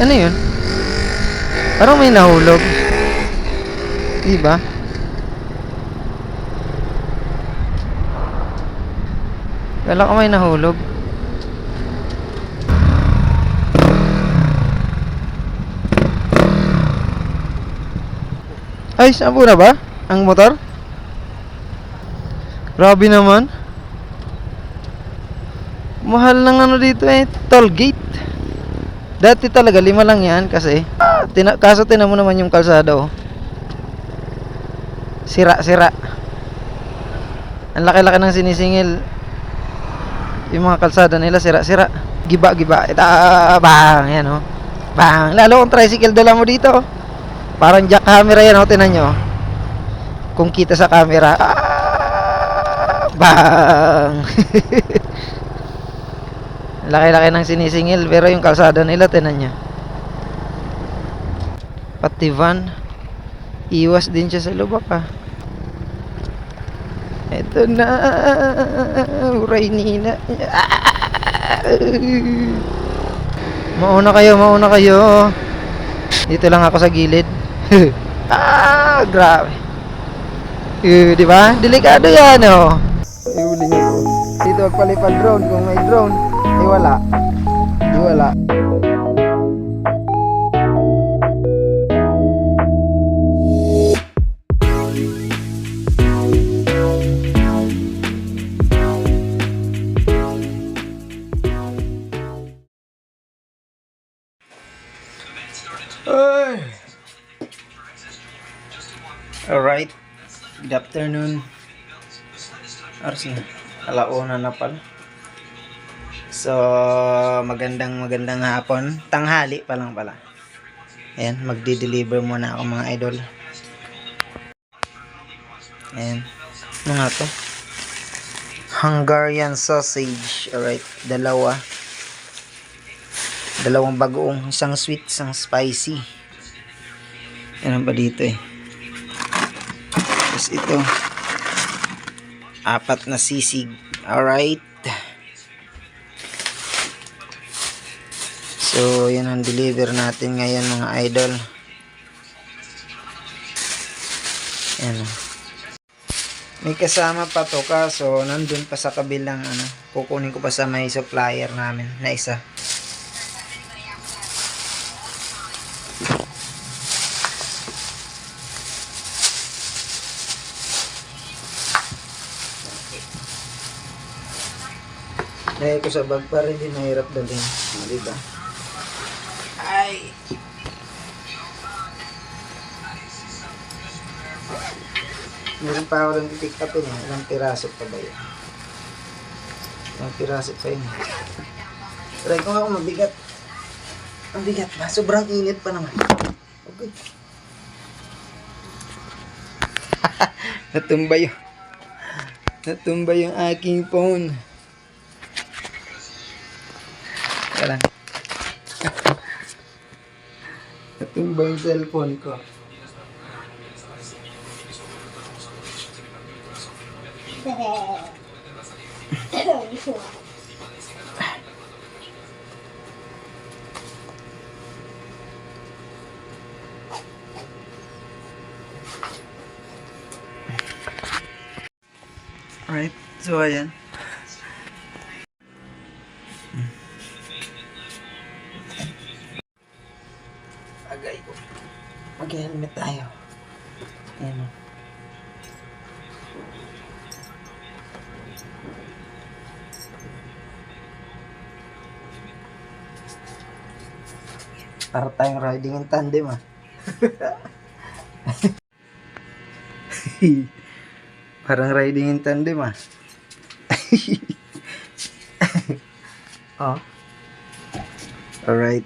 Ano yun? Parang may nahulog. Diba? Kala ko may nahulog. Ay, saan po na ba? Ang motor? Grabe naman. Mahal ng ano dito eh, toll gate. Dati talaga 5 lang yan kasi kaso tinan mo naman yung kalsada oh. Sira-sira. Ang laki-laki ng sinisingil. Yung mga kalsada nila sira-sira. Giba-giba. Bang, yan oh. Bang. Lalo kung tricycle dala mo dito. Parang jack camera yan oh, tinan nyo. Kung kita sa camera. Bang. Laki-laki ng sinisingil pero yung kalsada nila tinan nyo. Pati van iwas din siya sa lubak ah. Eto na uray nina. Mauna kayo. Dito lang ako sa gilid. Grabe. Di ba? Delikado yan oh. Ihuli niyo po. Dito magpalipad drone kung may drone. Ay wala. Di wala. Alright. Good afternoon. Aras na. Alauna na pala. So, magandang hapon. Tanghali pa lang pala. Ayan, magdi-deliver muna ako mga idol. Ayan. Ano nga to? Hungarian sausage. Alright, dalawang bagoong. Isang sweet, isang spicy. Yan ba dito eh. Tapos ito. 4 na sisig. Alright. So, yan ang deliver natin ngayon mga idol. Yan. May kasama pa to kaso nandun pa sa kabilang ano. Kukunin ko pa sa may supplier namin na isa. Dahil ko sa bag para hindi mahirap dalhin. Diba? Ay! Meron pa ako lang pick up yun. Ilang piraso pa ba yun? Ilang piraso pa yun. Try ko nga kung mabigat. Ang bigat ba? Sobrang init pa naman. Okay. Natumba yung aking phone. Lang. Natumba yung cellphone ko. Alright, so ayan. Agay ko. Mag-helmet tayo. Ayan o. Para tayong riding in tandem ah. Parang riding in tandem ah. Oh. Alright.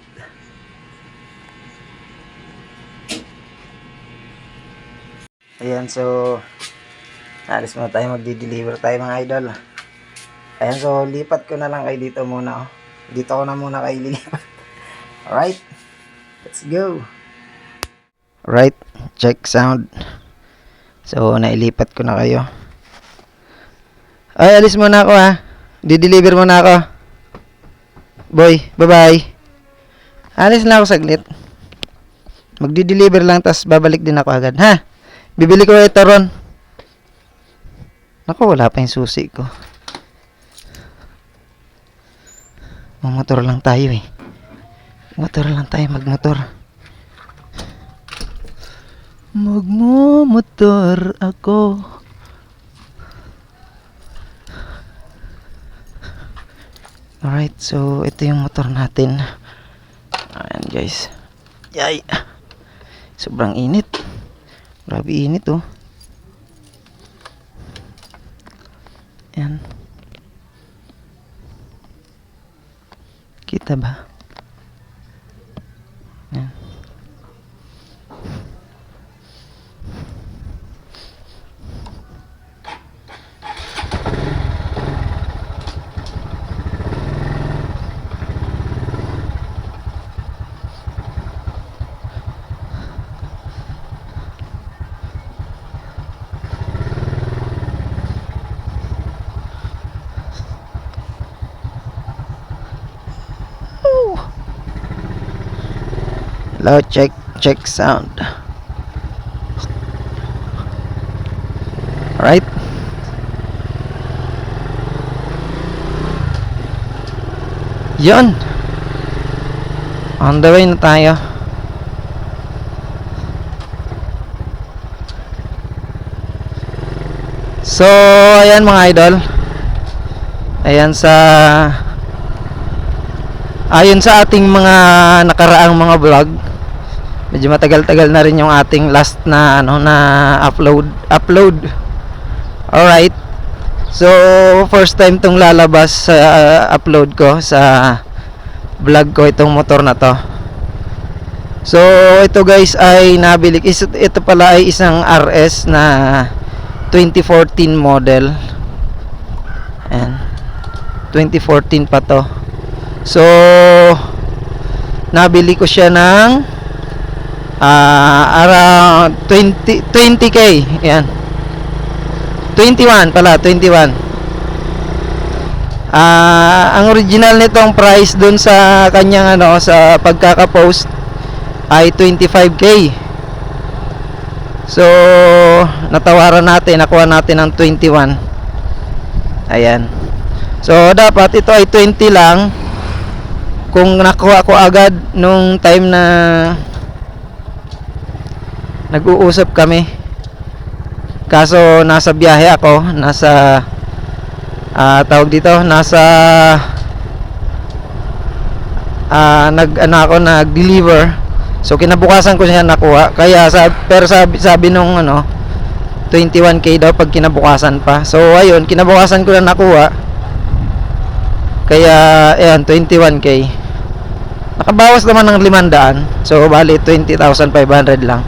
Ayan, so alis muna tayo, magdi-deliver tayo mga idol. Ayan, so lipat ko na lang kayo dito muna oh. Dito ko na muna kayo lilipat. Alright, let's go. Alright, check sound. So nailipat ko na kayo. Ay, alis muna ako ha. Di-deliver muna ako. Boy, bye-bye. Alis na ako saglit. Magdi-deliver lang, tas babalik din ako agad. Ha? Bibili ko ito ron. Naku, wala pa yung susi ko. Magmotor lang tayo eh. Magmotor lang tayo, magmotor. Magmomotor ako. Alright, so ito yung motor natin. Ayan guys. Yay. Sobrang init. Grabe init oh. Ayan. Kita ba? Ayan. Hello, check sound. Alright. Yun. On the way na tayo. So, ayan mga idol. Ayan ayon sa ating mga nakaraang mga vlog, medyo matagal-tagal na rin yung ating last na upload. Alright. So first time tong lalabas sa upload ko sa vlog ko, itong motor na to. So ito guys ay nabili, ito pala ay isang RS na 2014 model. Ayan, 2014 pa to. So nabili ko siya ng around 20k. Yan, 21 pala, 21. Ang original nitong price dun sa kanyang sa pagkaka-post ay 25k. So natawaran natin, nakuha natin ng 21. Ayan. So dapat ito ay 20 lang kung nakuha ko agad nung time na nag-uusap kami. Kaso nasa biyahe ako, nag-deliver. So kinabukasan ko siya nakuha. Kaya sabi nung 21k daw pag kinabukasan pa. So ayun, kinabukasan ko na nakuha. Kaya ayan, 21k. Nakabawas naman ng 500. So bali 20,500 lang.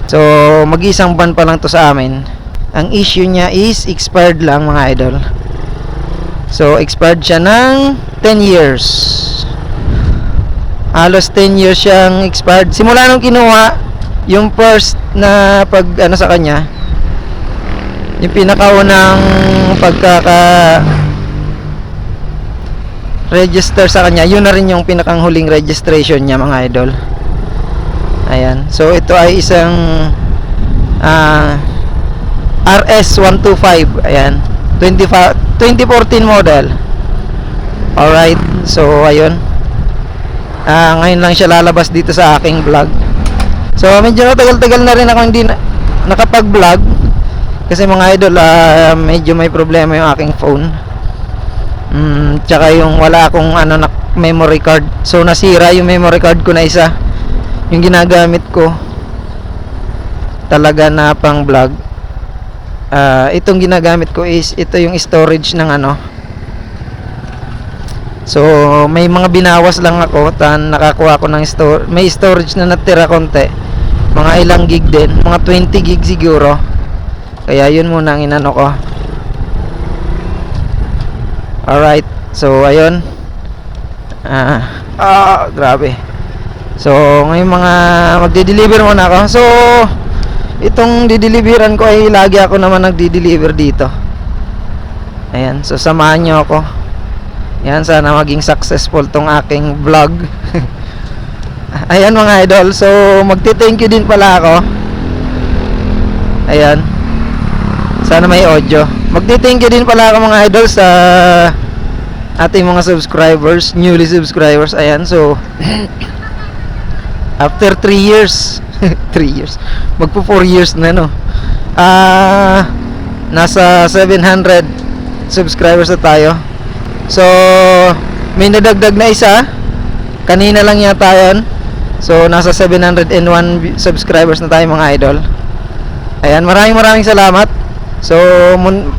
So mag-isang buwan pa lang to sa amin. Ang issue niya is expired lang mga idol. So expired siya ng 10 years. Halos 10 years siyang expired. Simula nung kinuha, yung first na pag sa kanya, yung pinakaunang register sa kanya, yun na rin yung pinakang huling registration niya mga idol. Ayan. So ito ay isang RS125. Ayan, 2014 model. Alright. So ayun, ngayon lang siya lalabas dito sa aking vlog. So medyo tagal-tagal na rin ako hindi nakapag-vlog kasi mga idol, medyo may problema yung aking phone. Tsaka yung wala akong memory card. So nasira yung memory card ko na isa, yung ginagamit ko talaga na pang vlog. Itong ginagamit ko is ito yung storage ng so may mga binawas lang ako, nakakuha ko ng may storage na natira konti, mga ilang gig din, mga 20 gig siguro. Kaya yun muna ang inano ko. Alright, so ayun. Grabe. So ngayon mga magde-deliver muna ako. So itong dideliveran ko ay lagi ako naman nagdi-deliver dito. Ayan, so samahan nyo ako. Yan, sana maging successful tong aking vlog. Ayan mga idol, so magti-thank you din pala ako. Ayan. Sana may audio. Magti-thank you din pala ako mga idol sa ating mga subscribers, newly subscribers. Ayan, so after 3 years, 3 years. Magpo 4 years na no. Nasa 700 subscribers na tayo. So may nadagdag na isa. Kanina lang yata yun. So nasa 701 subscribers na tayo mga idol. Ayan, maraming salamat. So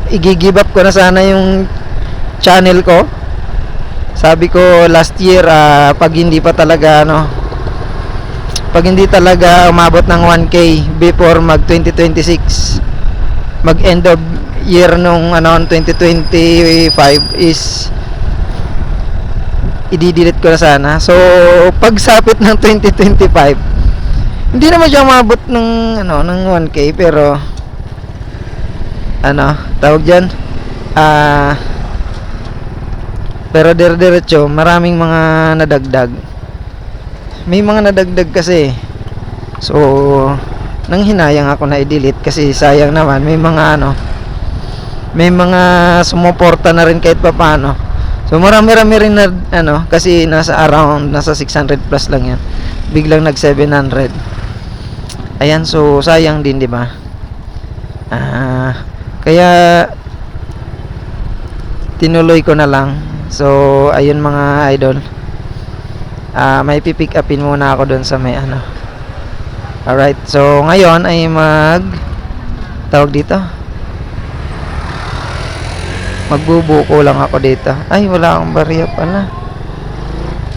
i-give up ko na sana yung channel ko. Sabi ko last year, pag hindi pa talaga pag hindi talaga umabot ng 1K before mag 2026, mag end of year nung 2025 is i-delete ko na sana. So pag sapit ng 2025, hindi naman siya umabot ng ng 1K, pero tawag diyan, pero dire-diretso maraming mga nadagdag. May mga nadagdag kasi. So nang hinayang ako na i-delete kasi sayang naman, may mga sumuporta na rin kahit papaano. So marami-rami rin na kasi nasa 600 plus lang yan. Biglang nag 700. Ayan, so sayang din, di ba? Kaya tinuloy ko na lang. So ayun mga idol. May pipick upin muna ako doon sa may Alright, so ngayon ay tawag dito, magbubuko lang ako dito. Ay, wala akong barya pala.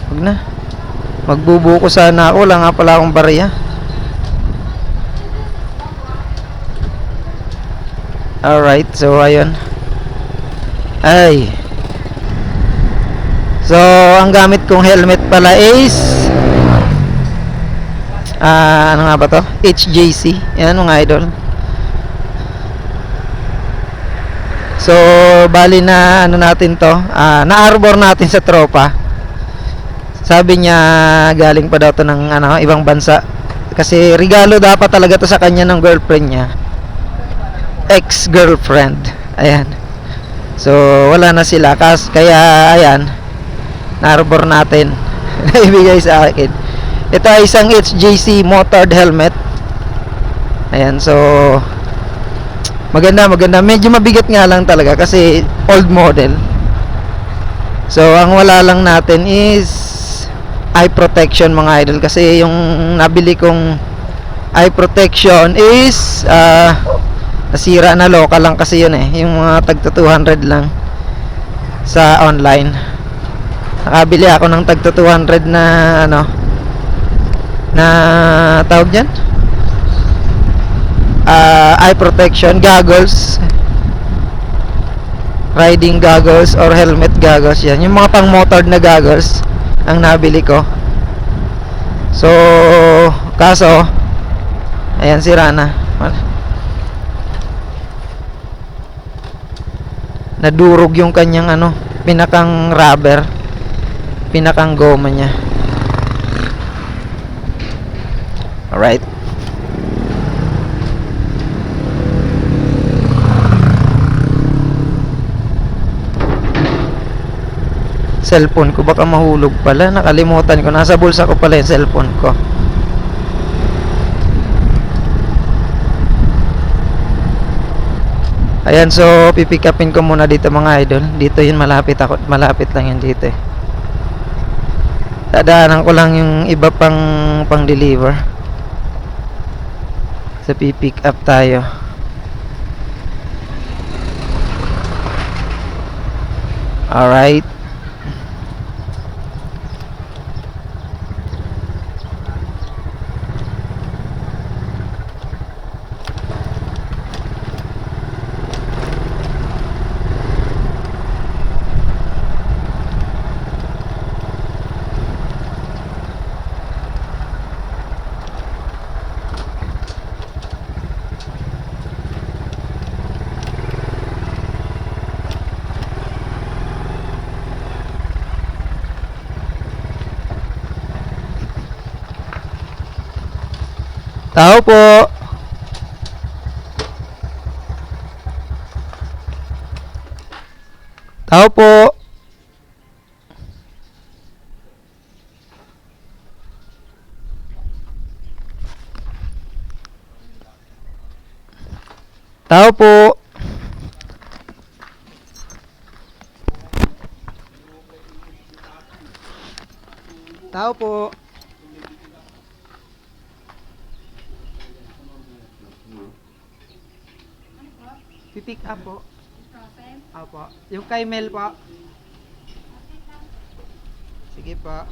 Huwag na. Magbubuko sana ako, wala nga pala akong barya. Alright, so ayun. Ay, so ang gamit kong helmet pala is ano nga ba to? HJC. Yan mga idol. So bali na natin to, na-arbor natin sa tropa. Sabi niya galing pa daw to ng ibang bansa. Kasi regalo dapat talaga to sa kanya ng girlfriend niya. Ex-girlfriend. Ayan. So wala na sila kaya ayan, na-arbor natin. Naibigay sa akin. Ito ay isang HJC motored helmet. Ayan, so maganda. Medyo mabigat nga lang talaga kasi old model. So ang wala lang natin is eye protection mga idol, kasi yung nabili kong eye protection is nasira na, local lang kasi yun yung mga tagto 200 lang sa online. Nakabili ako ng tagto 200 na na tawag dyan, eye protection goggles, riding goggles or helmet goggles. Yan yung mga pang motored na goggles ang nabili ko. So kaso ayan, sira na. Nadurog yung kanyang pinakang rubber, pinakang goma niya. Alright. Cellphone ko baka mahulog pala, nakalimutan ko, nasa bulsa ko pala yung cellphone ko. Ayan, so pipick upin ko muna dito mga idol. Dito yun, malapit lang yun dito Dadaanan ko lang yung iba pang deliver. So pipick up tayo. Alright. Tao po. Tao po. Tao po. Tao po. Pipick up po. Opo. Yung kay Mel po. Sige po.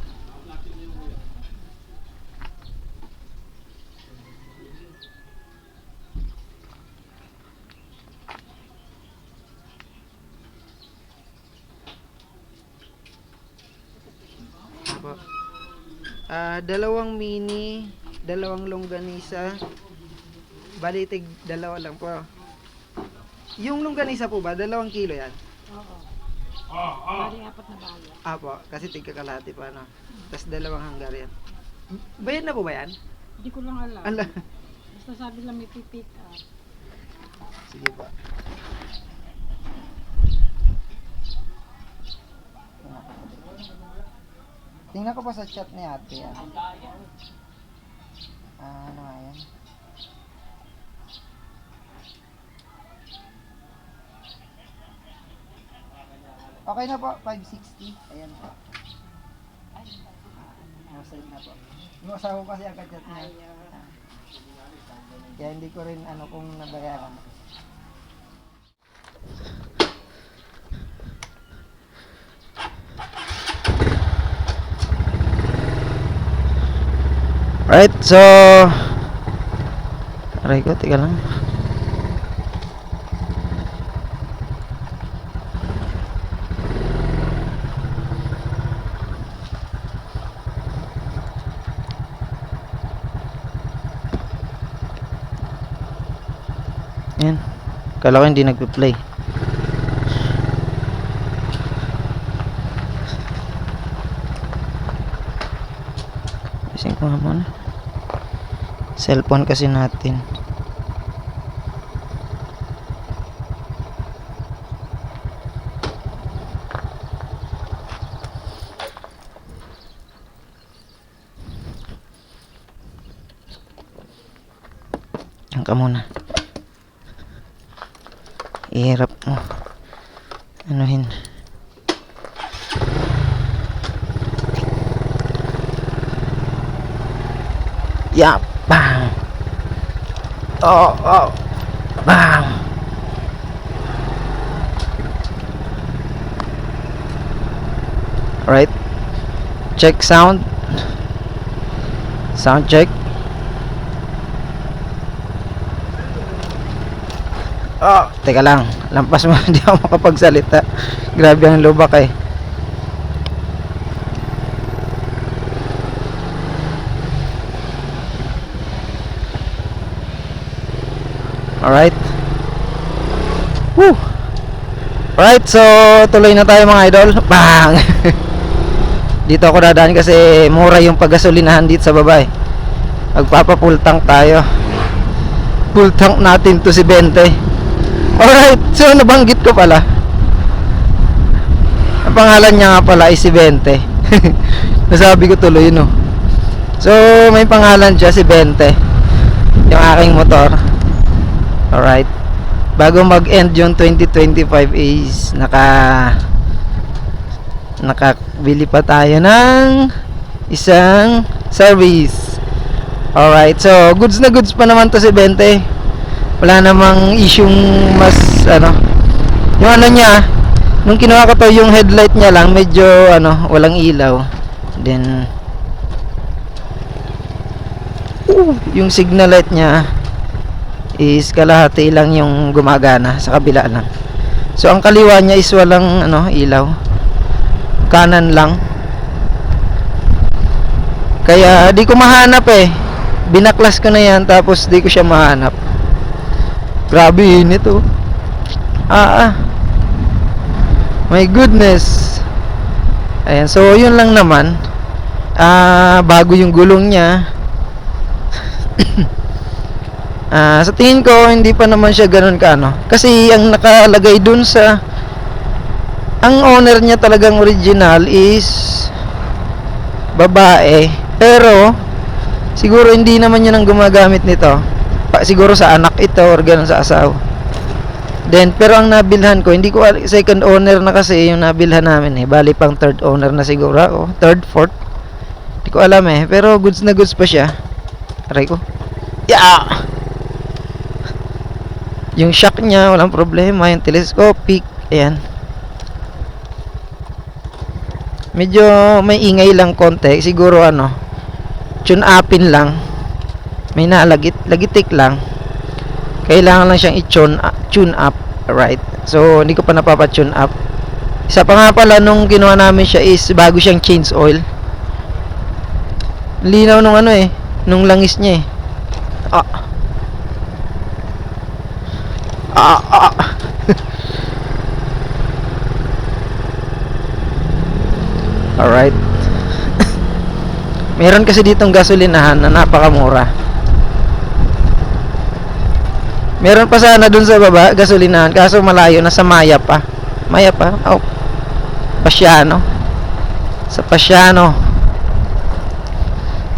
Opo. Dalawang mini, dalawang longganisa. Balitig dalawa lang po. Yung longganisa po ba, 2 kilo yan? Oo. Bali, 4 na bayo. Apo, kasi tigkakalahati pa, no? Tapos 2 Hungarian. Bayad na po ba yan? Hindi ko lang alam. Ala. Basta sabi lang may pipick up. Sige pa. Tingnan ko pa sa chat ni ate yan. Ano nga yan? Okay na po, 560. Ayan po. Send na po. Yung asawa ko kasi agad chat niya. Kaya hindi ko rin ano kung nabayaran. Right, so aray ko, teka lang. Yan. Kala ko hindi nagpe-play. Ising ko nga muna. Cellphone kasi natin. Yan ka muna. Ihirap mo. Anuhin. Yap. Bang. Oh. Bang. Right. Check sound. Sound check. Oh, teka lang. Lampas mo, hindi ako makapagsalita. Grabe ang lubak eh. Alright. Woo! Alright, so tuloy na tayo mga idol. Bang! Dito ako dadaan kasi mura yung paggasolinahan dito sa baba eh. Magpapa-full tank tayo. Full tank natin to si 20. Alright, so nabanggit ko pala. Ang pangalan niya nga pala ay si 20. Nasabi ko tuloy no. So may pangalan siya si 20. Yung aking motor. Alright. Bago mag-end yung 2025 is nakabili pa tayo ng isang service. Alright, so goods na goods pa naman to si 20. Wala namang isyung mas yung ano niya, nung kinuha ko to yung headlight niya lang medyo walang ilaw. Then yung signal light niya is kalahati lang yung gumagana, sa kabila lang. So ang kaliwa niya is walang ilaw. Kanan lang. Kaya di ko mahanap eh. Binaklas ko na yan tapos di ko siya mahanap. Grabe init oh. My goodness. Ayan, so yun lang naman. Bago yung gulong niya. Sa tingin ko hindi pa naman siya ganoon ka ano. Kasi ang nakalagay dun sa ang owner niya talagang original is babae. Pero siguro hindi naman yun ang gumagamit nito. Siguro sa anak ito or ganun sa asawa. Then pero ang nabilhan ko, hindi ko second owner na kasi yung nabilhan namin eh. Bali pang third owner na siguro ako. Third, fourth. Hindi ko alam eh. Pero goods na goods pa siya. Aray ko. Yeah! Yung shock niya, walang problema. Yung telescopic. Ayan. Medyo may ingay lang konti. Siguro ano, tune upin lang. May lagitik lang. Kailangan lang siyang i-tune up. Right. So, hindi ko pa napapa-tune up. Isa pa nga pala nung ginawa namin siya is bago siyang change oil. Linaw nung ano eh. Nung langis niya eh. Alright. Meron kasi ditong gasolinahan na napakamura. Meron pa sana dun sa baba, gasolinahan. Kaso malayo, nasa Maya pa. Maya pa? Oh. Pasiano. Sa Pasiano.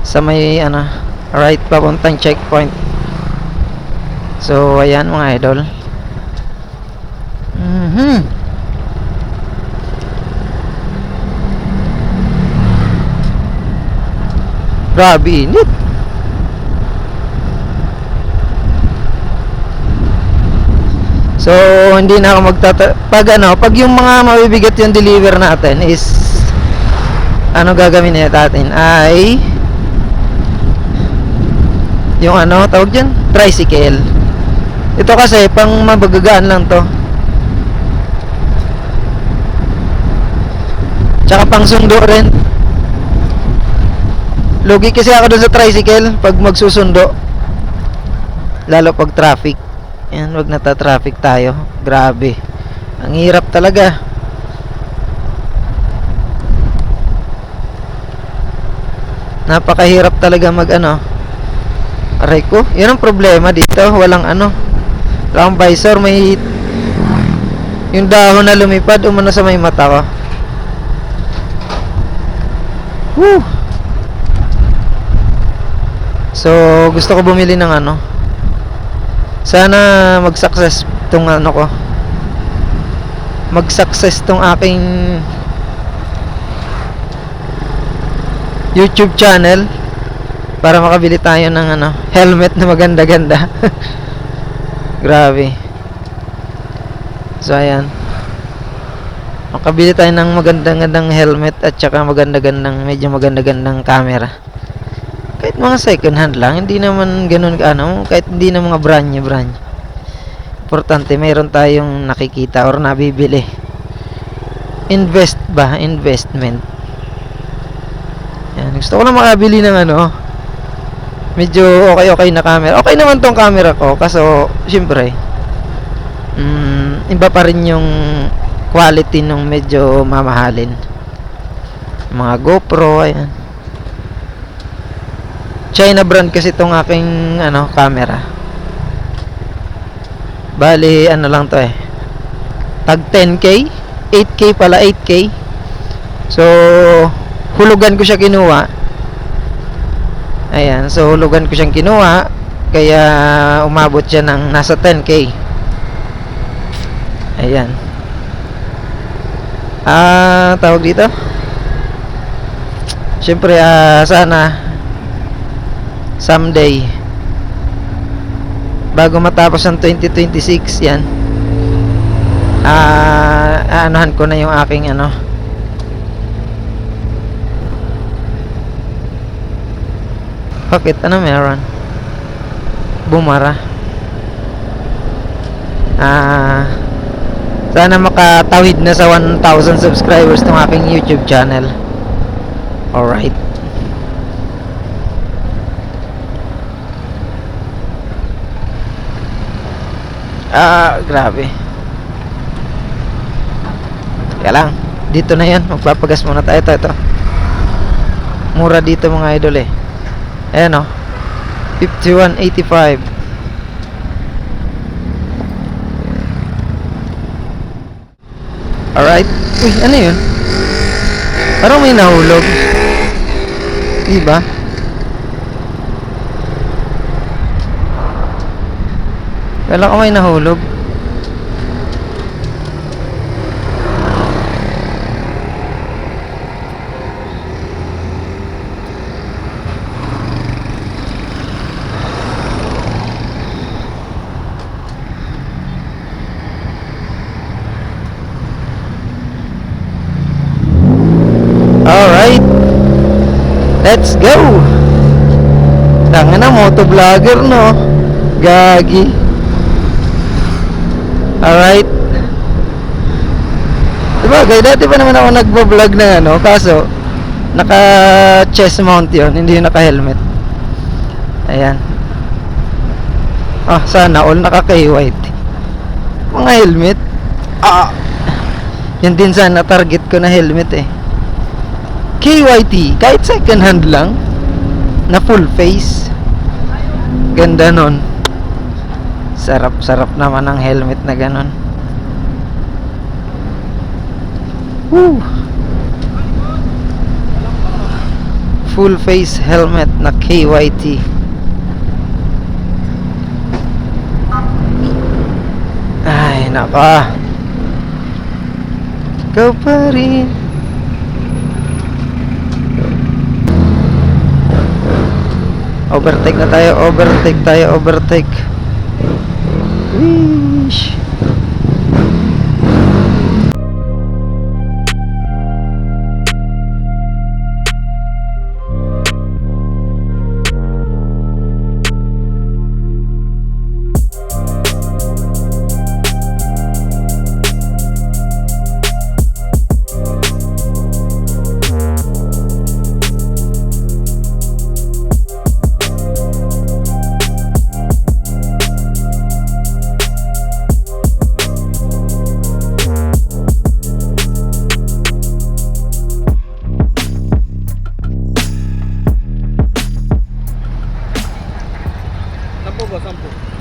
Sa may, ano, right, papuntang checkpoint. So, ayan mga idol. Grabe init. So, hindi na ako pag yung mga mabibigat yung deliver natin is ano gagawin natin ay yung ano, tawag dyan? Tricycle. Ito kasi, pang mabagagaan lang to. Tsaka pang sundo rin. Lugi kasi ako dun sa tricycle pag magsusundo. Lalo pag traffic. Yan, wag nata-traffic tayo. Grabe. Ang hirap talaga. Napakahirap talaga mag ano. Aray ko. Yan ang problema dito. Walang ano. Walang visor. May yung dahon na lumipad umano sa may mata ko. Woo! So, gusto ko bumili ng ano. Sana mag-success tong ano ko. Mag-success tong aking YouTube channel para makabili tayo ng ano, helmet na maganda-ganda. Grabe. So, ayan. Makabili tayo ng maganda-gandang helmet at saka medyo maganda-gandang camera. Kahit mga second hand lang, hindi naman ganun ano, kahit hindi na mga brand new. Importante, mayroon tayong nakikita or nabibili. Investment. Yan, gusto ko lang makabili ng ano, medyo okay na camera. Okay naman tong camera ko, kaso, syempre, iba pa rin yung quality nung medyo mamahalin. Mga GoPro, ayan. China brand kasi itong aking ano, camera. Bali, ano lang to eh. Tag 10K, 8K pala, 8K. So, hulugan ko siya kinuha. Ayan, so hulugan ko siyang kinuha. Kaya umabot siya ng nasa 10K. Ayan. Tawag dito. Siyempre, sana someday bago matapos ang 2026 yan, anuhan ko na yung aking ano, bakit ano meron bumara. Sana makatawid na sa 1,000 subscribers ng aking YouTube channel. Alright. Grabe. Kaya lang, dito na yan. Magpapagas muna tayo. Ito. Mura dito mga idol eh. Ayan o. 51.85. Alright. Uy, ano yun? Parang may nahulog. Diba? Kala ko may nahulog. Alright. Let's go. Tanga na, motovlogger, no? Gagi. Alright. Diba, gaya dati pa naman ako nagbo-vlog na ano, kaso naka chest mount yun, hindi naka helmet. Ayan. Ah, sana all naka KYT. Mga helmet. Ah. Yan din sana target ko na helmet eh. KYT, kahit second hand lang na full face. Ganda nun. Sarap naman ang helmet na ganon. Woo. Full face helmet na KYT. Ay, naka. Ikaw pa rin. Overtake na tayo, overtake. Wish.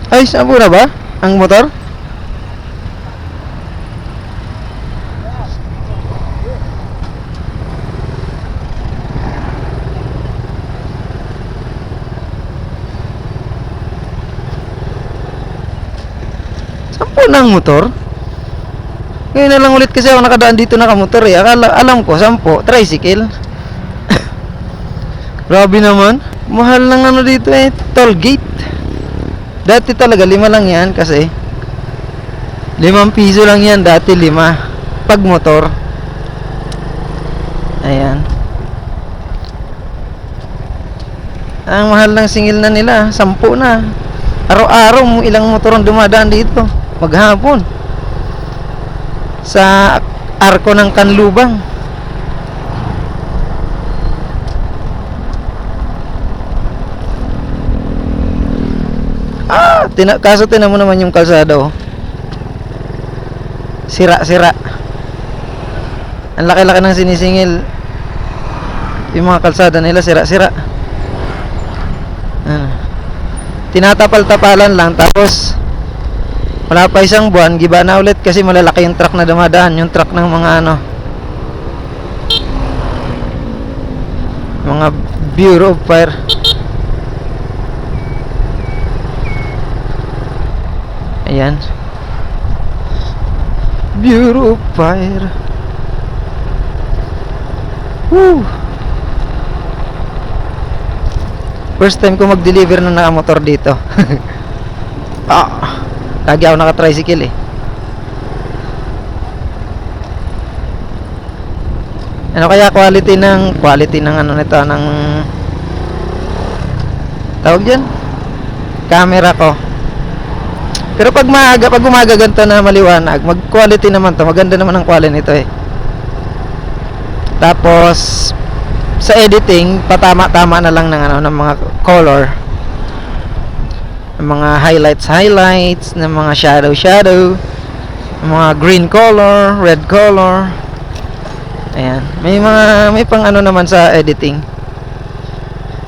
Ay, saan na ba? Ang motor? Sampo na ang motor? Ngayon na lang ulit kasi ako nakadaan dito nakamotor eh. Alam ko, 10, tricycle. Grabe naman. Mahal ng ano dito eh, toll gate. Dati talaga 5 lang yan kasi 5 piso lang yan dati, 5 pag motor. Ayan. Ang mahal ng singil na nila, 10 na. Araw-araw ilang motor ang dumadaan dito maghapon sa arko ng Kanlubang. Kaso tinan mo naman yung kalsada oh. Sira-sira. Ang laki-laki ng sinisingil. Yung mga kalsada nila sira-sira. Tinatapal-tapalan lang, tapos wala pa isang buwan, giba na ulit kasi malalaki yung truck na dumadaan, yung truck ng mga ano, mga Bureau of Fire. Ayan, Bureau of Fire. Woo! First time ko mag-deliver ng nakamotor dito. Lagi ako naka-tricycle eh. Ano kaya quality ng ano nito, ng tawag dyan? Camera ko. Pero pag umaga ganito na maliwanag, mag-quality naman to. Maganda naman ang quality nito eh. Tapos sa editing, patama-tama na lang ng ano, ng mga color, ng mga highlights, ng mga shadow, ng mga green color, red color. Ayan. May pang ano naman sa editing.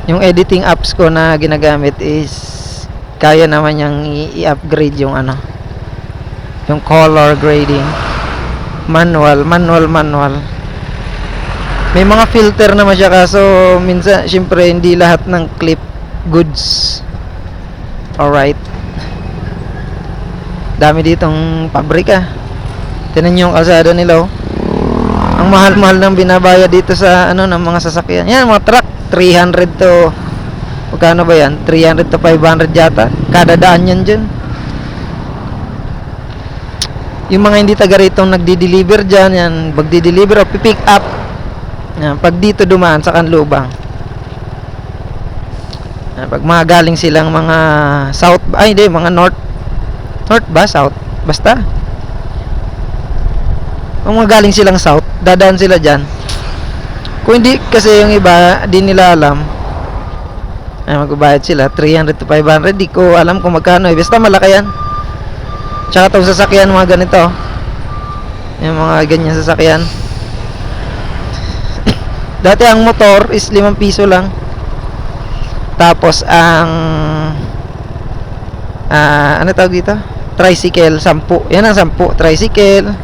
Yung editing apps ko na ginagamit is kaya naman yang i-upgrade yung ano, yung color grading. Manual. May mga filter naman siya, kaso minsan syempre hindi lahat ng clip goods. Alright. Dami ditong pabrika. Tingnan niyo yung kalsada nila, oh. Ang mahal-mahal ng binabayad dito sa ng mga sasakyan. Yan, mga truck, 300 to magkano ba yan? 300 to 500 yata. Kada daan yan dyan. Yung mga hindi taga rito nagdi-deliver dyan, yan, magdi-deliver o pick up. Yan, pag dito dumaan sa Kanlubang. Yan, pag mga galing silang mga south, ay hindi, mga north ba? South? Basta. Kung mga galing silang south, dadaan sila dyan. Kung hindi kasi yung iba, di nila alam, ay magbabayad sila 300 to 500. Di ko alam kung magkano, eh. Basta malaki yan. Tsaka itong sasakyan, mga ganito, yung mga ganyan sasakyan. Dati ang motor is 5 piso lang. Tapos ang ano tawag dito? Tricycle, 10. Yan ang 10, tricycle.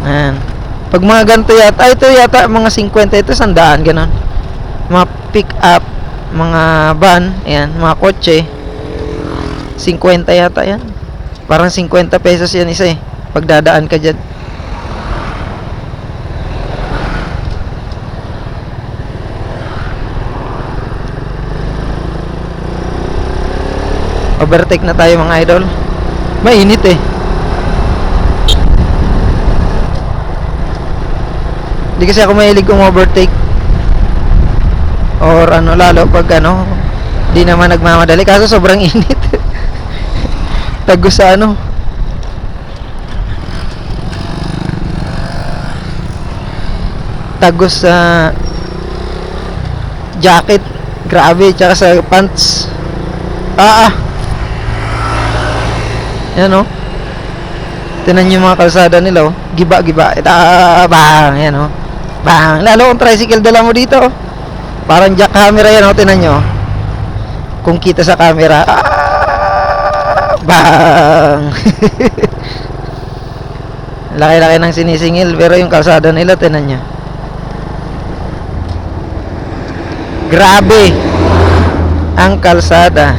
Ayan. Pag mga ganito yata, ito yata mga 50, ito 100, ganun. Mga pick up, mga van, ayan, mga kotse, 50 yata yan. Parang 50 pesos yan isa, eh, pag dadaan ka dyan. Overtake na tayo mga idol. Mainit eh. Di kasi ako mahilig kung overtake. Or lalo pag di naman nagmamadali. Kaso sobrang init. Tagos sa tagos sa jacket. Grabe. Tsaka sa pants. Yan, oh. Tinan yung mga kalsada nila, oh. Giba. Bang. Yan, oh. Bang. Lalo kung tricycle dala mo dito, oh. Parang jack camera yan, oh. Tinan nyo. Kung kita sa camera. Bang. Laki-laki ng sinisingil. Pero yung kalsada nila, tinan nyo. Grabe ang kalsada.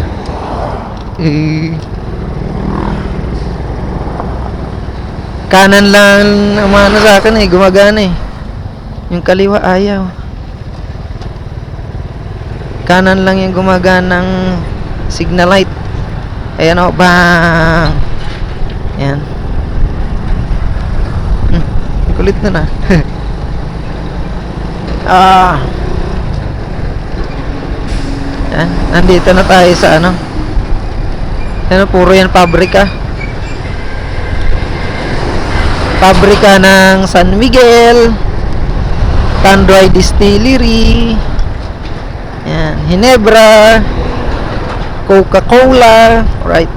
Kanan lang umano sa akin, eh, gumagana, eh. Yung kaliwa ayaw. Kanan lang yung gumaganang signal light. Ayan, oh, bang. Yan. Kulit na. Yan, nandito na tayo sa puro yan pabrika. Pabrika ng San Miguel, Tanduay Distillery, yan, Ginebra, Coca-Cola, right.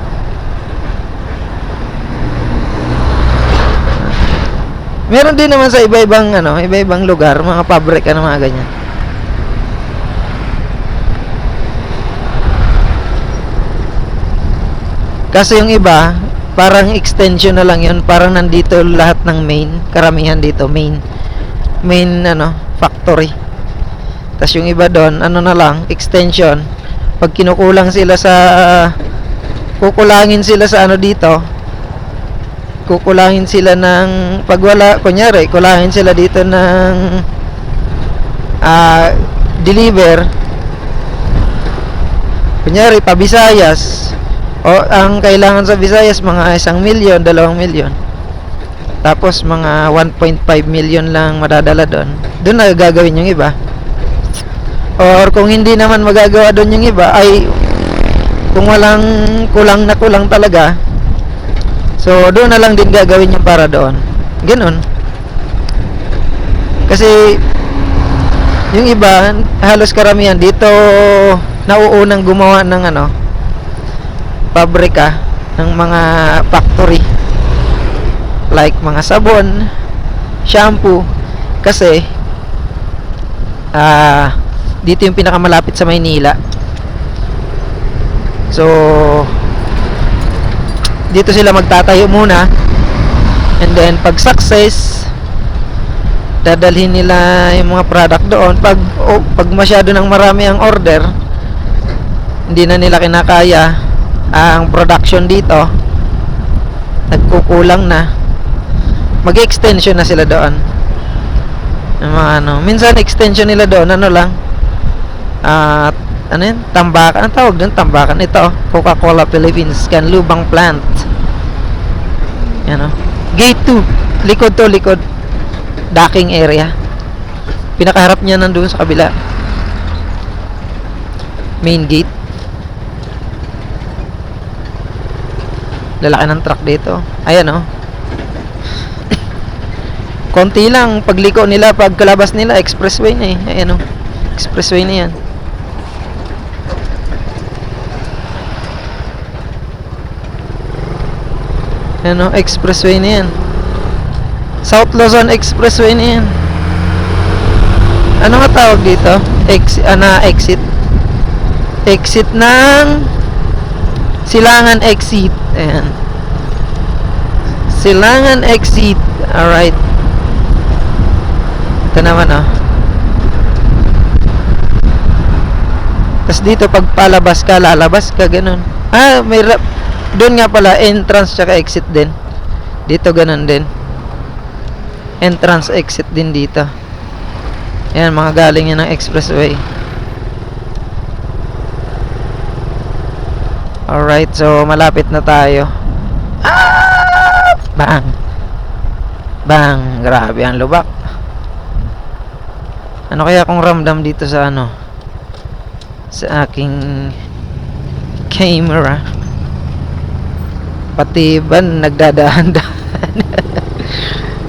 Meron din naman sa iba-ibang lugar, mga pabrika ng mga ganyan. Kasi yung iba, parang extension na lang yun. Parang nandito lahat ng main. Karamihan dito, main factory. Tapos yung iba doon, na lang, extension. Pag kinukulang sila sa kukulangin sila sa dito, kukulangin sila ng pag wala, kunyari, kulangin sila dito ng deliver. Kunyari, pa Visayas, o ang kailangan sa Visayas mga 1 milyon, 2 milyon. Tapos mga 1.5 million lang madadala doon. Doon na gagawin yung iba. Or kung hindi naman magagawa doon yung iba, ay kung walang kulang talaga, so doon na lang din gagawin yung para doon. Ganun. Kasi yung iba, halos karamihan dito nauunang gumawa ng pabrika ng mga factory, like mga sabon, shampoo, kasi dito yung pinakamalapit sa Maynila. So dito sila magtatayo muna And then pag success, dadalhin nila yung mga product doon. Pag masyado ng marami ang order, hindi na nila kinakaya ang production dito, nagkukulang na, mag-extension na sila doon. Yung mga minsan extension nila doon, ano yun? Tambakan. Ang tawag doon? Tambakan. Ito, Coca-Cola Philippines Canlubang Plant. Yan o. Gate 2. Likod to, likod. Docking area. Pinakaharap niya nandun sa kabila. Main gate. Lalaki ng truck dito. Ayan o. Konti lang. Pagliko nila, pagkalabas nila, expressway na eh. Ayan o. Expressway na yan. Ano, expressway na yan. South Luzon Expressway na yan. Ano nga tawag dito? Exit. Exit ng Silangan Exit. Ayan. Silangan Exit. Alright. Ito naman tas dito pag palabas ka, lalabas ka, ganun. May doon nga pala, entrance tsaka exit din. Dito ganun din. Entrance, exit din dito. Ayan, mga galing yan ng expressway. Alright, so malapit na tayo. Bang! Bang! Grabe ang lubak. Ano kaya kung ramdam dito sa sa aking camera? Pati ba nagdadahan-dahan.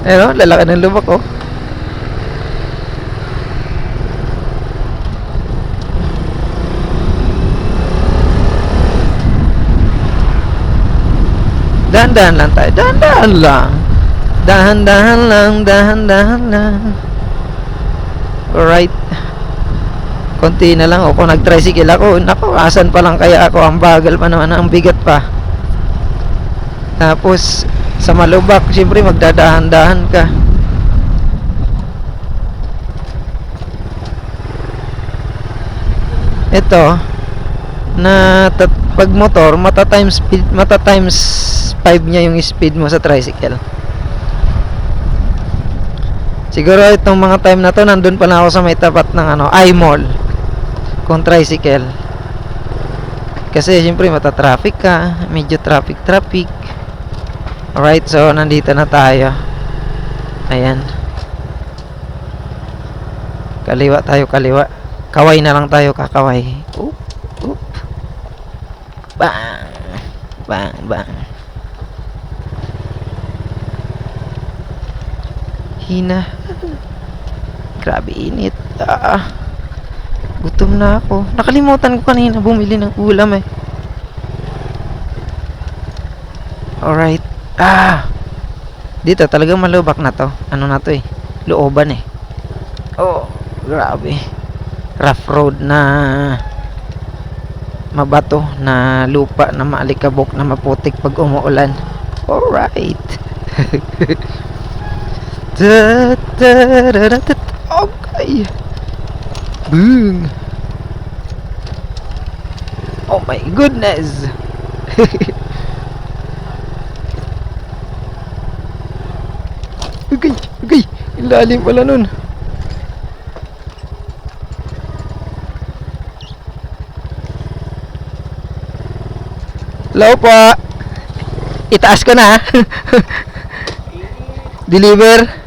Ano, lalaki ng lubak dahan-dahan lang tayo. Dahan-dahan lang. Dahan-dahan lang. Dahan-dahan lang. Alright. Konti na lang. Kung nag-tricycle ako, naku, asan pa lang kaya ako? Ang bagal pa naman. Ang bigat pa. Tapos sa malubak, siyempre magdadahan-dahan ka. Ito pag motor, mata times 5 niya yung speed mo sa tricycle. Siguro itong mga time na to, nandun pa lang ako sa may tapat ng I-Mall kung tricycle. Kasi siyempre mata-traffic ka, medyo traffic. Alright, so nandito na tayo. Ayan. Kaliwa tayo, kaliwa. Kaway na lang tayo, kakaway. Oop. Bang. Bang. Hina. Grabe init. Gutom na ako. Nakalimutan ko kanina bumili ng ulam eh. Alright. Dito talagang malubak na to. Ano na to eh? Looban eh. Oh, grabe. Rough road na mabato, na lupa, na maalikabok, na maputik pag umuulan. Alright. Okay. Boom. Oh my goodness. Okay. Ilalim pala nun. Hello po. Itaas ko na. Deliver.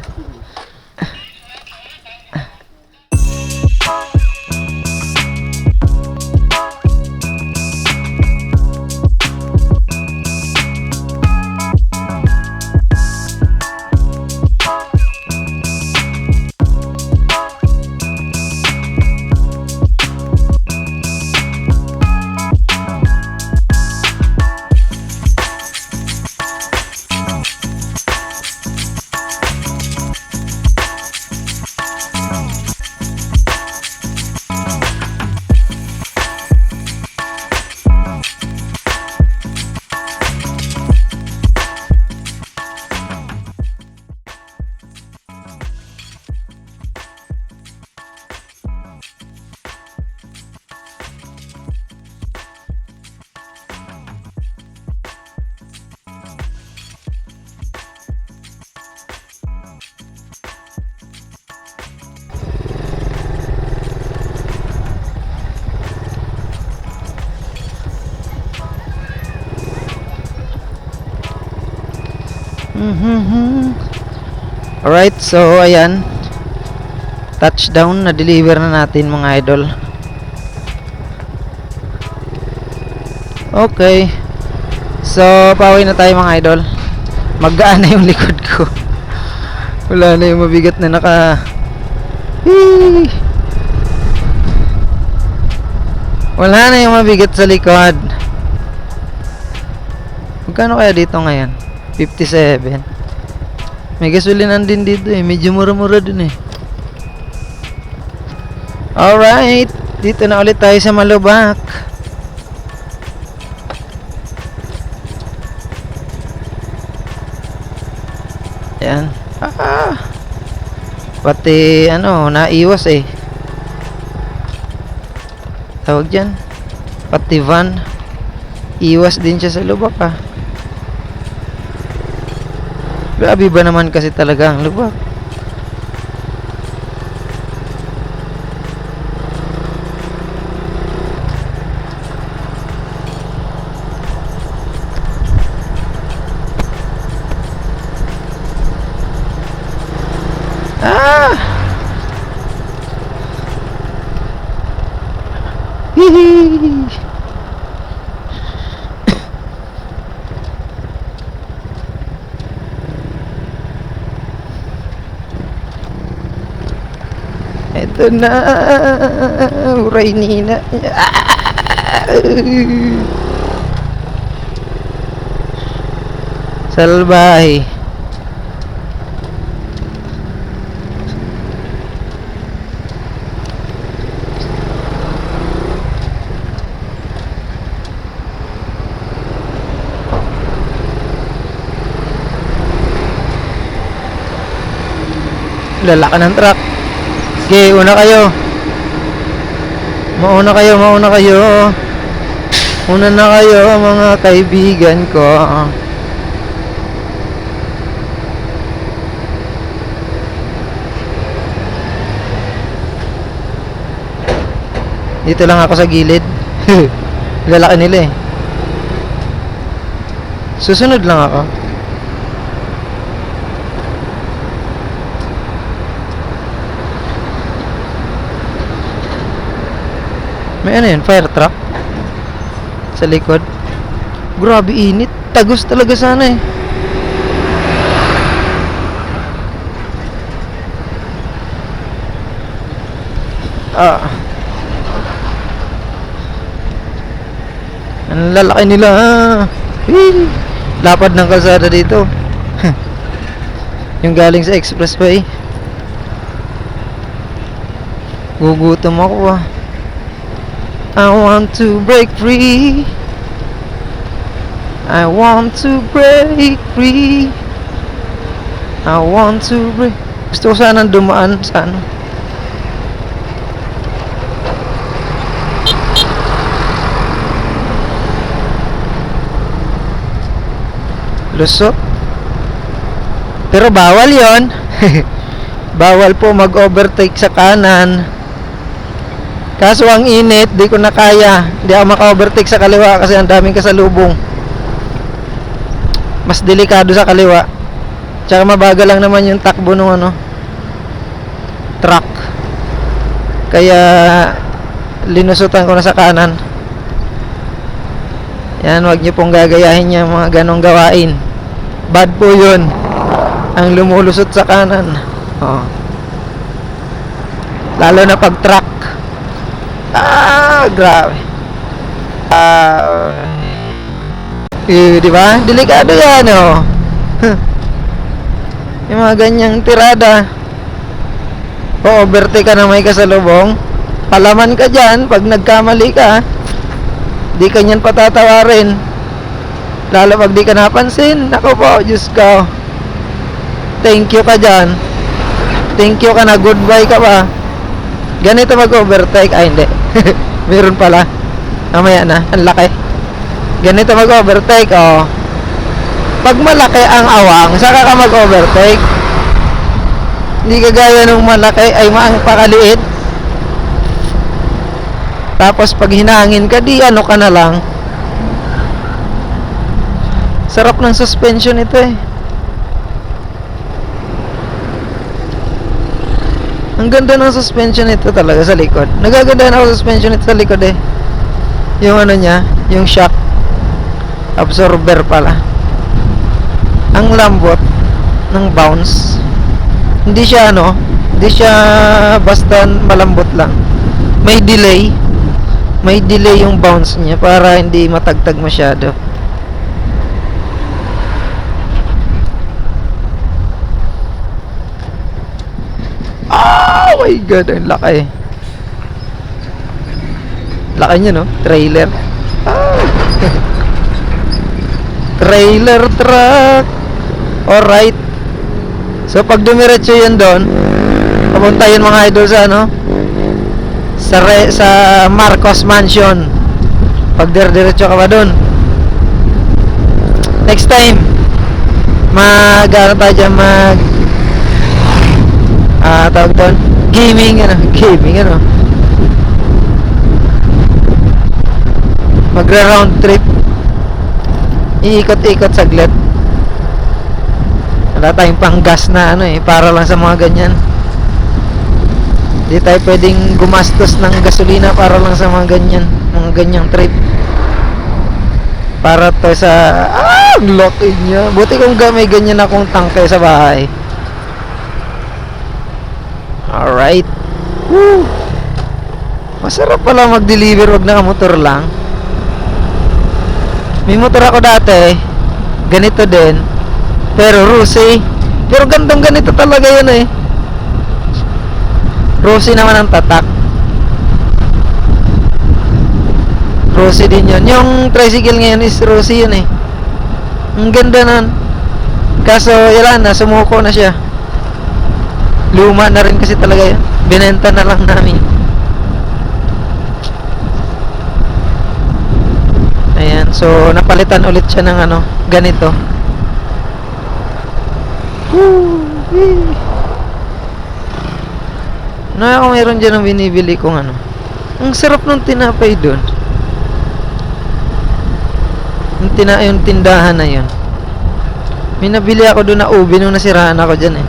Alright, so ayan. Touchdown, na-deliver na natin mga idol. Okay. So, pauwi na tayo mga idol. Maggaan na yung likod ko. Wala na yung mabigat na Hee! Wala na yung mabigat sa likod. Magkano kaya dito ngayon? 57. May gasolinan din dito eh. Medyo mura-mura din eh. Alright. Dito na ulit tayo sa Malubak. Yan. Pati naiwas eh. Tawag dyan. Pati van. Iwas din siya sa lubak ah. Grabe ba naman kasi talaga ang lubak. Hihi. Ito na, uray nina. Salbahe. Lalaki ng truck. Okay, una kayo. Mauna kayo. Una na kayo mga kaibigan ko. Dito lang ako sa gilid. Lalaki nila eh. Susunod lang ako. May ano yun? Fire truck? Sa likod? Grabe init. Tagos talaga sana eh. Ang lalaki nila. Lapad ng kalsada dito. Yung galing sa expressway. Gugutom ako ah. I want to break free. I want to break free. I want to break. Gusto ko sana dumaan sa ano. Lusot. Pero bawal yon. Bawal po mag-overtake sa kanan. Kaso ang init, di ko na kaya. Di ako maka-overtake sa kaliwa kasi ang daming kasalubong. Mas delikado sa kaliwa. Tsaka mabagal lang naman yung takbo ng truck. Kaya linusutan ko na sa kanan. Yan, wag nyo pong gagayahin yung mga ganong gawain. Bad po yun. Ang lumulusot sa kanan. Lalo na pag truck. Grabe. Di ba? Delikado yan, oh. Yung mga ganyang tirada. Overtake ka na may kasalubong. Palaman ka dyan pag nagkamali ka. Di ka nyan patatawarin. Lalo pag di ka napansin. Ako po, Diyos ko. Thank you ka dyan. Thank you ka na, goodbye ka pa. Ganito mag-overtake. Ay, hindi. Meron pala. Mamaya na. Ang laki. Ganito mag-overtake, oh. Pag malaki ang awang, saka ka mag-overtake. Hindi kagaya nung malaki, ay pakaliit. Tapos pag hinangin ka, di ano ka na lang. Sarap ng suspension ito eh. Ang ganda ng suspension nito talaga sa likod. Nagagandahan ako sa suspension nito sa likod eh. Yung ano niya, yung shock absorber pala. Ang lambot ng bounce. Hindi siya hindi siya basta malambot lang. May delay. May delay yung bounce niya para hindi matagtag masyado. Oh my god, ang laki. Laki niya, no? Trailer. Ah. Trailer truck. Alright. So pag dumiretso yan doon, papunta yun mga idol sa sa Marcos Mansion. Pag diretso ka pa doon. Next time, tayo dyan, tawag doon, gaming, magra-round trip, iikot-ikot saglit. Wala tayong pang gas na para lang sa mga ganyan. Hindi tayo pwedeng gumastos ng gasolina para lang sa mga ganyang trip. Para to sa ang laki niya. Buti kung may ganyan akong tangke sa bahay. Alright. Woo! Masarap pala mag-deliver, wag na motor lang. May motor ako dati, ganito din, pero Rusi. Pero gandang ganito talaga yun eh. Rusi naman ang tatak. Rusi din yun. Yung tricycle ngayon is Rusi yun eh. Ang ganda nun. Kaso yun na, sumuko na siya. Luma na rin kasi talaga yun. Binenta na lang namin. Ayan, so napalitan ulit siya ng ganito. Ako mayroon dyan ang binibili kong ang sarap ng tinapay doon. Yung tindahan na yun. May nabili ako doon na ubi nung nasiraan ako dyan eh.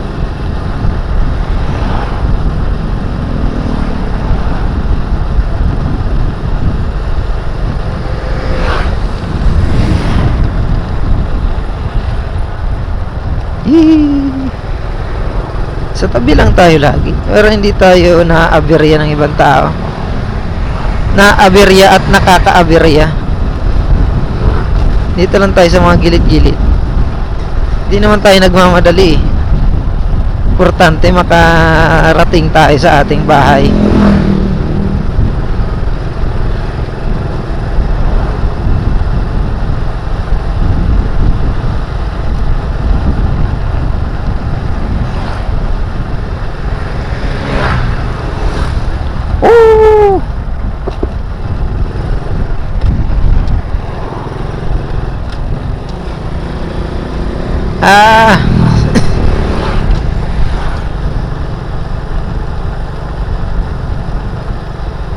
Sa tabi lang tayo lagi, pero hindi tayo naaaberya ng ibang tao. Naaaberya at nakakaaberya. Dito lang tayo sa mga gilid-gilid. Hindi naman tayo nagmamadali. Importante makarating tayo sa ating bahay.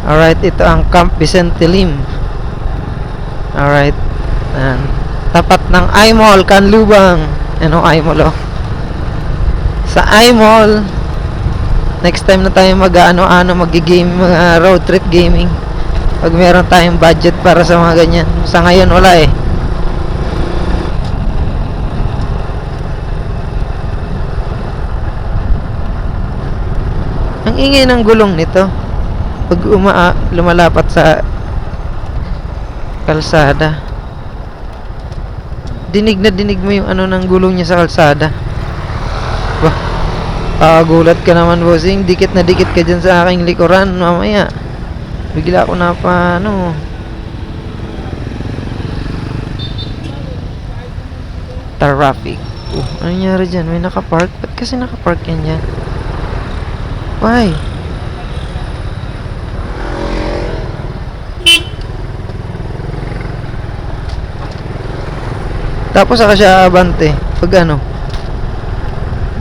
Alright, ito ang Camp Vicente Lim. Alright. Tapat ng I-Mall, Canlubang. I-Mall sa I-Mall. Next time na tayo mag-game, road trip gaming. Pag meron tayong budget para sa mga ganyan. Sa ngayon wala eh. Ang ingay ng gulong nito pag lumalapat sa kalsada. Dinig na dinig mo yung ng gulong niya sa kalsada. Wah, pakagulat ka naman, bossing. Dikit na dikit ka dyan sa aking likuran. Mamaya bigla ako na traffic. Ano nangyari dyan? May nakapark? Ba't kasi nakapark yan dyan? Why? Tapos saka siya abante pag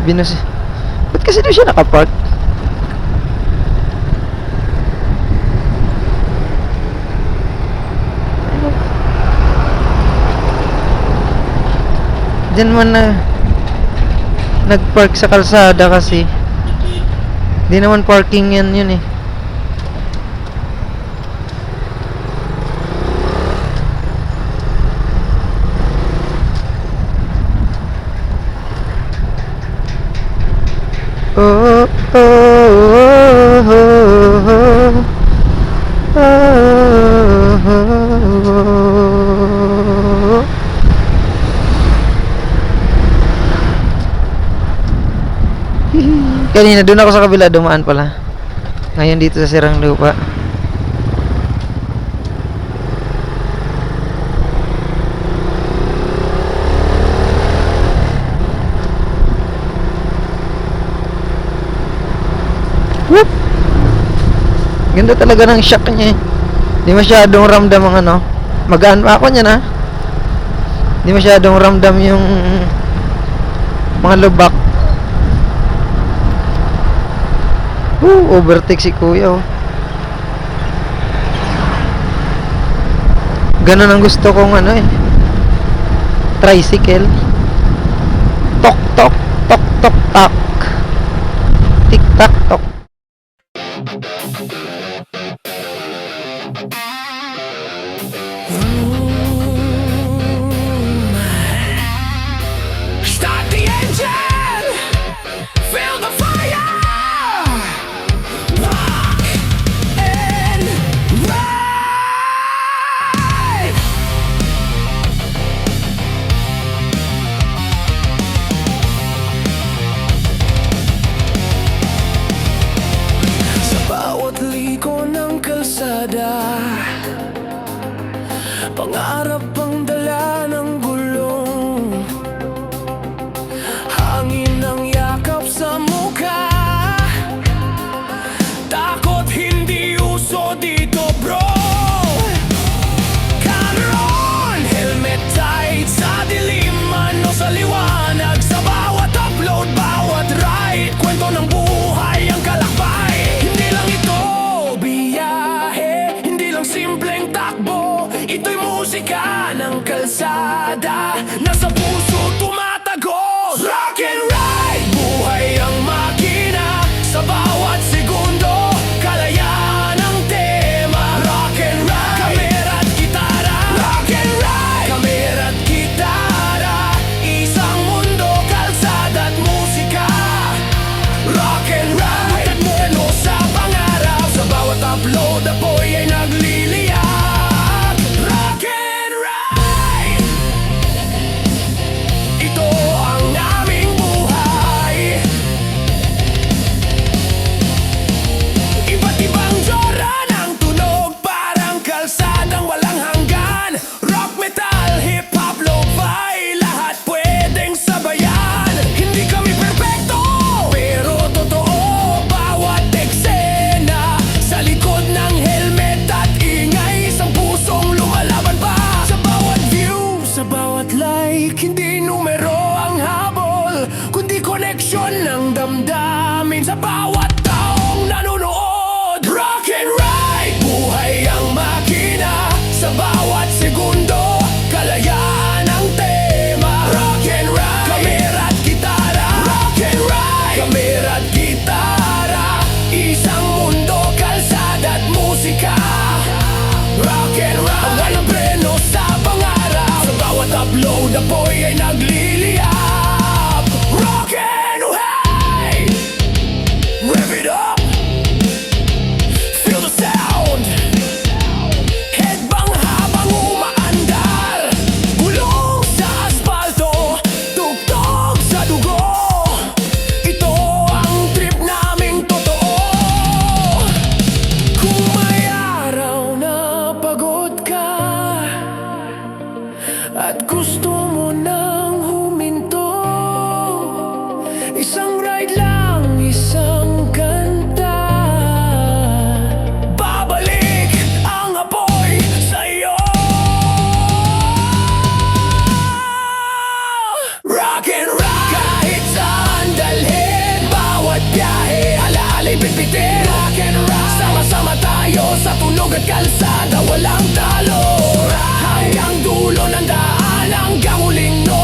binusi. Ba't kasi doon siya nakapark? Diyan man na nagpark sa kalsada kasi Hindi naman parking yan yun eh. Oh, oh, oh, oh, oh. Kanina doon ako sa kabila dumaan pala. Ngayon dito sa Sirang Lupa. Whoop! Ganda talaga ng shock niya eh. Di masyadong ramdam ang ano. Magaan pa ako niyan ha. Di masyadong ramdam yung mga lubak. Overtake si kuya oh. Ganun ang gusto kong ano eh. Tricycle. Tok tok tok tok tak. Tik tak tok. Start the engine, feel the fire, rock and ride. Sa bawat liko ng kalsada, pangarap ang dala ng gulong. Hangin ang yakap sa mukha, takot hindi uso dito bro. Camera on, helmet tight, sa dilim man o sa liwanag. Sa bawat upload, bawat ride, kwento ng buhay ang kalakbay. Hindi lang ito biyahe, hindi lang simpleng takbo. Ito'y musika ng kalsada, nasa puso tumatagos. Rock and ride, buhay ang makina, sa bawat segundo, kalayaan ang tema. Rock and ride, kamera't gitara. Rock and ride, kamera't gitara, isang mundo, kalsada't musika. Rock and ride, at mo sa pangarap, sa bawat upload, apoy ay nagliliyab. Rock and ride, ito ang aming buhay. Iba't ibang genre ng tunog, parang kalsadang walang hanggan. Rock, metal, hip-hop, lo-fi, lahat pwedeng sabayan. Hindi kami perpekto, pero totoo bawat eksena. Sa likod ng helmet at ingay, isang pusong lumalaban pa. Sa bawat view, sa bawat like, hindi numero ang habol, kundi koneksyon ng damdamin sa bawat taong nanonood. Rock and ride, buhay ang makina, sa bawat segundo, kalayaan ang tema. Rock and ride, kamera't gitara. Rock and ride, kamera't gitara, isang mundo, kalsada't musika. Rock and ride, ang walang preno sa pangarap, sa bawat upload, apoy ay nagliliyab. Rock and ride, rev it up, feel the sound. Headbang habang umaandar, gulong sa asfalto, tugtog sa dugo. Ito ang trip naming totoo. Kung may araw na pagod ka at gusto mo nang huminto, isang ride lang, isang kanta, babalik ang apoy sa'yo. Rock and ride, kahit saan dalhin, bawat biyahe, alaalay bitbitin. Rock and ride, sama-sama tayo sa tunog at kalsada, walang talo. Hanggang dulo ng daan, hanggang huling note.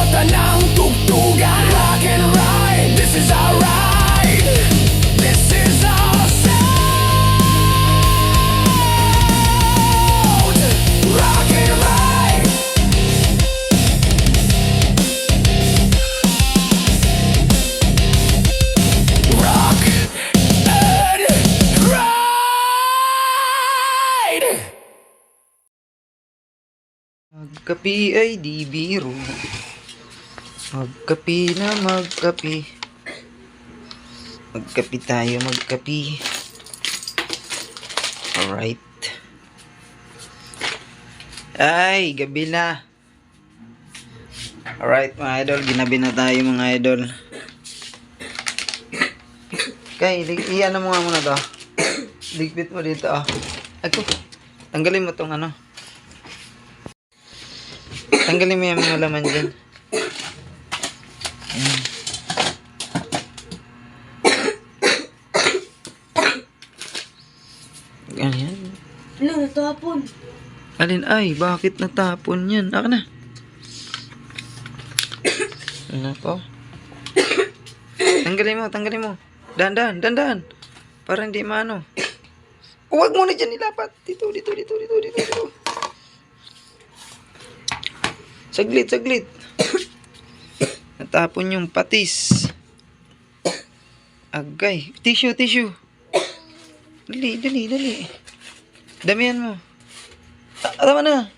Magkapi ay di biro. Magkapi na magkapi. Magkapi tayo, magkapi. Alright. Ay, gabi na. Alright mga idol, ginabi na tayo mga idol. Kay, iyan mo nga muna to. Ligpit mo dito ah. Ako, tanggalin mo tong ano. Tanggalin mo yung mga laman dyan. Ayan. Ganyan. Ano, natapon? Alin ay, bakit natapon yan? Aka na. Ano po? Tanggalin mo, tanggalin mo. Dahan-dahan, dahan-dahan. Para hindi maano. Huwag mo na dyan ilapat. Dito. Saglit. Natapon yung patis. Agay. Tissue. Dali. Damihan mo. Tama na.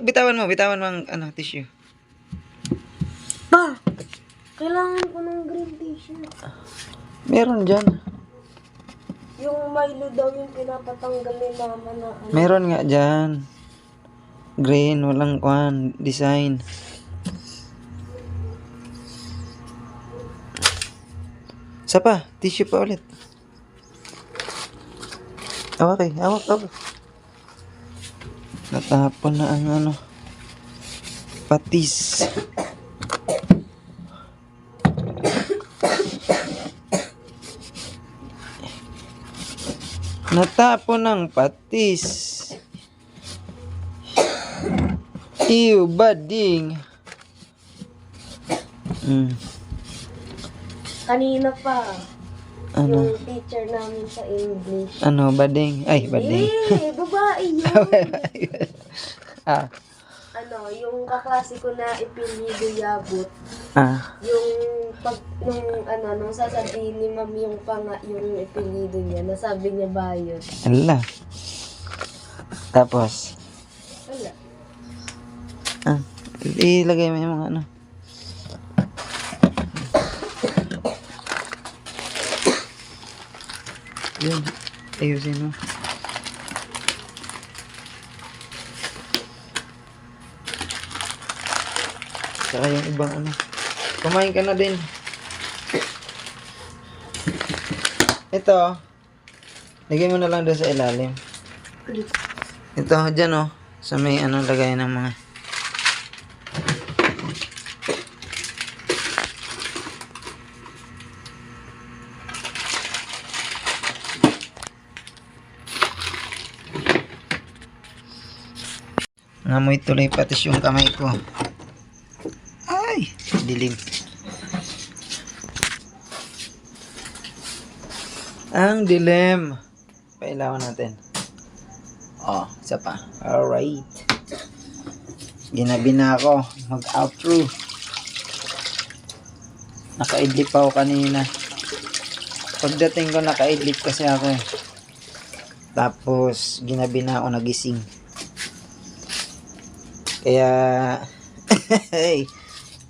Bitawan mo ang ano, tissue. Pa! Kailangan ko ng green tissue. Meron dyan. Yung Milo daw yung pinapatanggal ni mama na ano. Meron nga dyan. Green, walang kwan, design. Isa pa, tissue pa ulit. Okay, hawak. Natapon na ang ano, patis. Natapon ng patis. Ew, bading. Kanina pa. Ano? Yung teacher namin sa English. Ano, bading? Ay, bading. Babae yun. Ah, Ano, yung kaklase ko na ipilido yabut. Nung sasabihin ni ma'am yung yung ipilido niya, nasabi niya bayot. ala. Tapos, Wala. ilagay mo yung mga ano. Yun, ayusin mo. Saka yung ibang ano. Kumain ka na din. Ito, lagay mo na lang doon sa ilalim. Ito, dyan oh. Sa may ano, lagay ng mga. Ngamoy tuloy patis yung kamay ko. Ay, dilim. Ang dilim. Pailawan natin. Oh, isa pa. Alright. Ginabi na ako. Mag-outro. Nakaidlip ako kanina. Pagdating ko nakaidlip kasi ako eh. Tapos, ginabi na ako nagising. Kaya, hey,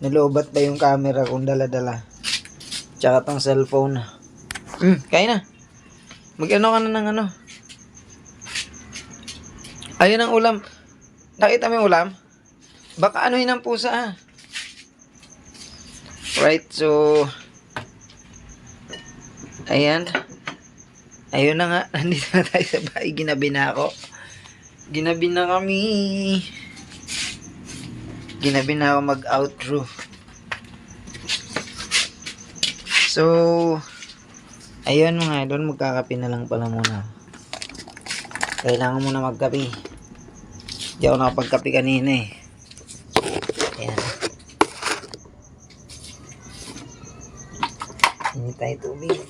nalubat pa yung camera kung dala-dala. Tsaka tong cellphone. Kaya na. Mag-ano ka na ng ano. Ayun ang ulam. Nakita mo yung ulam? Baka anuhin ang pusa ah. Right, so ayan. Ayun na nga. Nandito na tayo sa bahay. Ginabi na ako. Ginabi na kami. Ginabi na ako mag-outro. So, ayun mga idol, magkakape na lang pala muna. Kailangan muna magkape. Di ako nakapagkape kanina eh. Ayan. Hindi tayo tubig.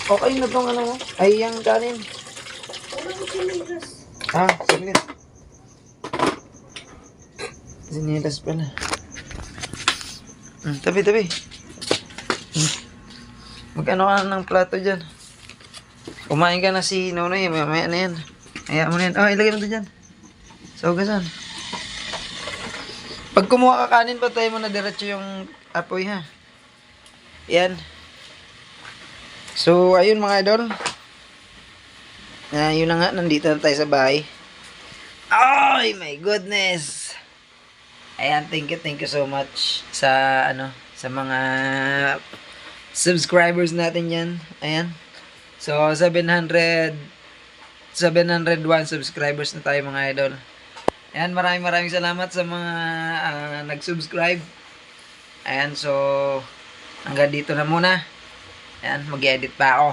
Okay na tong ano mo? Ay, yung kanin. Ah, saglit. Sinilas pala. Tabi. Mag-ano ka ng plato dyan. Kumain ka na si Nonoy, mamaya na yan. Ayan mo na yan. Oh, ilagay mo ito dyan. Sa hugasan. Pag kumuha ka kanin, patay mo na diretso yung apoy ha. Yan. So, ayun mga idol. Yun na nga, nandito na tayo sa bahay. Ay, my goodness. Ayan, thank you so much sa sa mga subscribers natin yan. Ayan. So, 701 subscribers na tayo mga idol. Ayan, maraming salamat sa mga nag-subscribe. Ayan, so hanggang dito na muna. Ayan, mag-edit pa ako.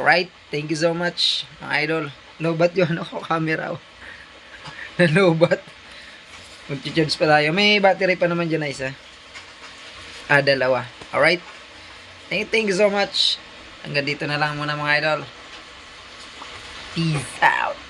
Alright, thank you so much mga idol. Lobat yun ako, camera oh. Lobat. Mag-charge pa tayo. May battery pa naman dyan na isa. Dalawa. Alright. Thank you so much. Hanggang dito na lang muna mga idol. Peace out.